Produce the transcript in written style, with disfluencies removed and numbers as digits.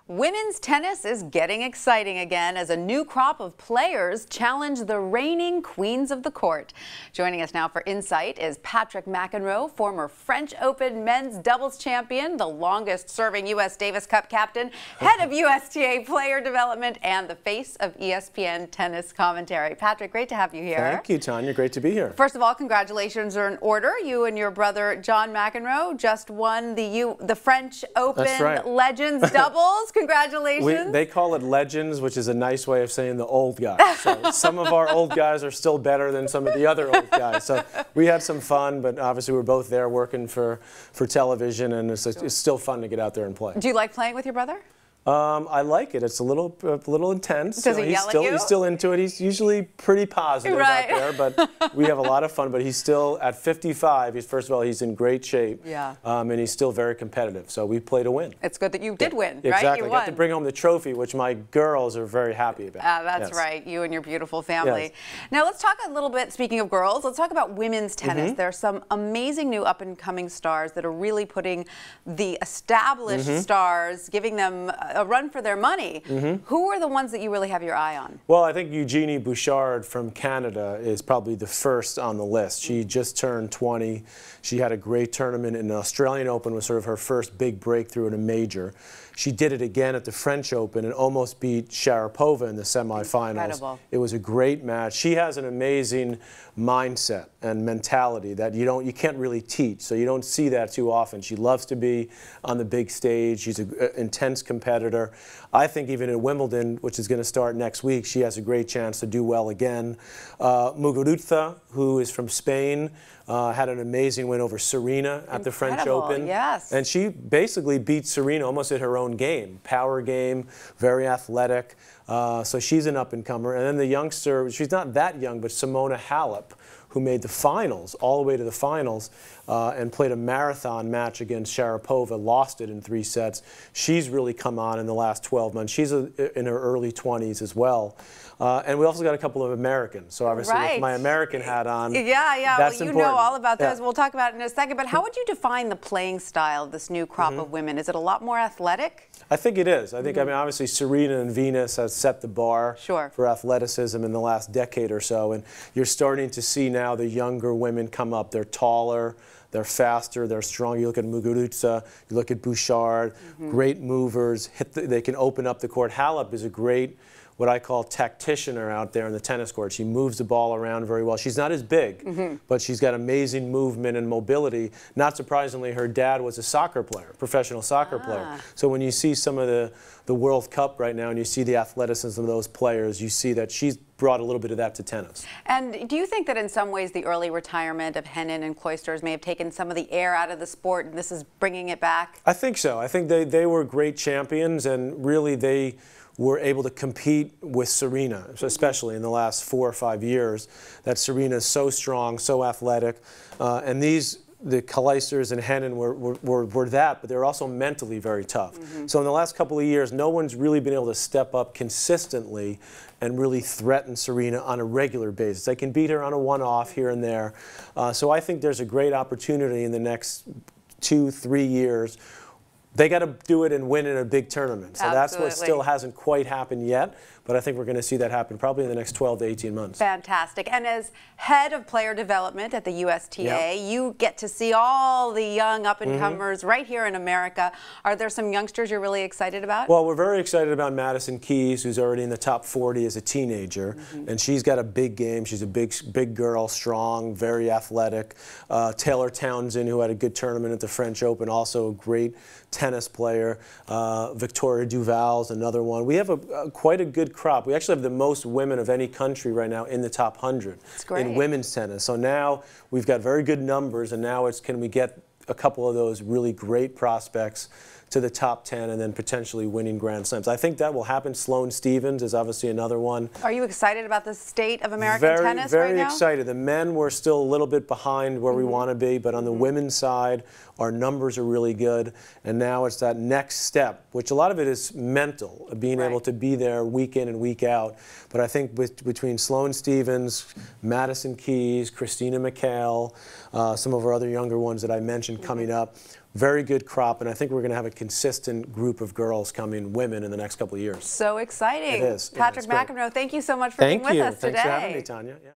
Women's tennis is getting exciting again as a new crop of players challenge the reigning queens of the court. Joining us now for insight is Patrick McEnroe, former French Open men's doubles champion, the longest-serving U.S. Davis Cup captain, head of USTA player development, and the face of ESPN tennis commentary. Patrick, great to have you here. Thank you, Tanya. Great to be here. First of all, congratulations are in order. You and your brother John McEnroe just won the French Open Legends doubles. Congratulations. They call it legends, which is a nice way of saying the old guys. So some of our old guys are still better than some of the other old guys. So we had some fun, but obviously we're both there working for television, and it's still fun to get out there and play. Do you like playing with your brother? I like it. It's a little intense. Does he yell at you? He's still into it. He's usually pretty positive out there, but we have a lot of fun. But he's still, at 55, first of all, he's in great shape. Yeah. And he's still very competitive. So we play to win. It's good that you did win, right? Exactly. You I got to bring home the trophy, which my girls are very happy about. That's right. You and your beautiful family. Yes. Now let's talk a little bit, speaking of girls, let's talk about women's tennis. There are some amazing new up-and-coming stars that are really putting the established stars, giving them a run for their money. Who are the ones that you really have your eye on? Well, I think Eugenie Bouchard from Canada is probably the first on the list. She just turned 20. She had a great tournament in the Australian Open, was sort of her first big breakthrough in a major. She did it again at the French Open and almost beat Sharapova in the semifinals. Incredible. It was a great match. She has an amazing mindset and mentality that you can't really teach, so you don't see that too often. She loves to be on the big stage. She's an intense competitor. I think even at Wimbledon, which is going to start next week, she has a great chance to do well again. Muguruza, who is from Spain, had an amazing win over Serena at the French Open. Yes. And she basically beat Serena almost at her own game. Power game, very athletic. So she's an up-and-comer. And then the youngster, she's not that young, but Simona Halep, who made the finals, all the way to the finals, and played a marathon match against Sharapova, lost it in 3 sets. She's really come on in the last 12 months. She's in her early 20s as well. And we also got a couple of Americans. So obviously with my American hat on, that's well, you important. know all about those. We'll talk about it in a second. But how would you define the playing style of this new crop of women? Is it a lot more athletic? I think it is. I think, I mean, obviously Serena and Venus has set the bar for athleticism in the last decade or so. And you're starting to see now the younger women come up. They're taller, they're faster, they're strong. You look at Muguruza, you look at Bouchard, great movers. They can open up the court. Halep is a great, what I call, tacticianer out there in the tennis court. She moves the ball around very well. She's not as big, but she's got amazing movement and mobility. Not surprisingly, her dad was a soccer player, professional soccer player. So when you see some of the World Cup right now and you see the athleticism of those players, you see that she's brought a little bit of that to tennis. And do you think that in some ways the early retirement of Henin and Cloisters may have taken some of the air out of the sport and this is bringing it back? I think so. I think they were great champions, and really they were able to compete with Serena, especially in the last 4 or 5 years. That Serena is so strong, so athletic, and the Cloisters and Henin were that, but they were also mentally very tough. So in the last couple of years, no one's really been able to step up consistently and really threaten Serena on a regular basis. They can beat her on a one-off here and there. So I think there's a great opportunity in the next 2-3 years. They got to do it and win in a big tournament. So that's what still hasn't quite happened yet, but I think we're going to see that happen probably in the next 12 to 18 months. Fantastic. And as head of player development at the USTA, you get to see all the young up-and-comers right here in America. Are there some youngsters you're really excited about? Well, we're very excited about Madison Keys, who's already in the top 40 as a teenager, and she's got a big game. She's a big girl, strong, very athletic. Taylor Townsend, who had a good tournament at the French Open, also a great tennis player. Victoria Duval's another one. We have quite a good crop. We actually have the most women of any country right now in the top 100 in women's tennis. So now we've got very good numbers, and now it's, can we get a couple of those really great prospects to the top 10 and then potentially winning Grand Slams. I think that will happen. Sloane Stephens is obviously another one. Are you excited about the state of American tennis right now? Very excited. The men were still a little bit behind where we want to be, but on the women's side, our numbers are really good. And now it's that next step, which a lot of it is mental, being able to be there week in and week out. But I think between Sloane Stephens, Madison Keys, Christina McHale, some of our other younger ones that I mentioned coming up, very good crop, and I think we're going to have a consistent group of girls coming, women, in the next couple of years. So exciting. It is. Patrick McEnroe, thank you so much for being with us today. Thanks for having me, Tanya. Yeah.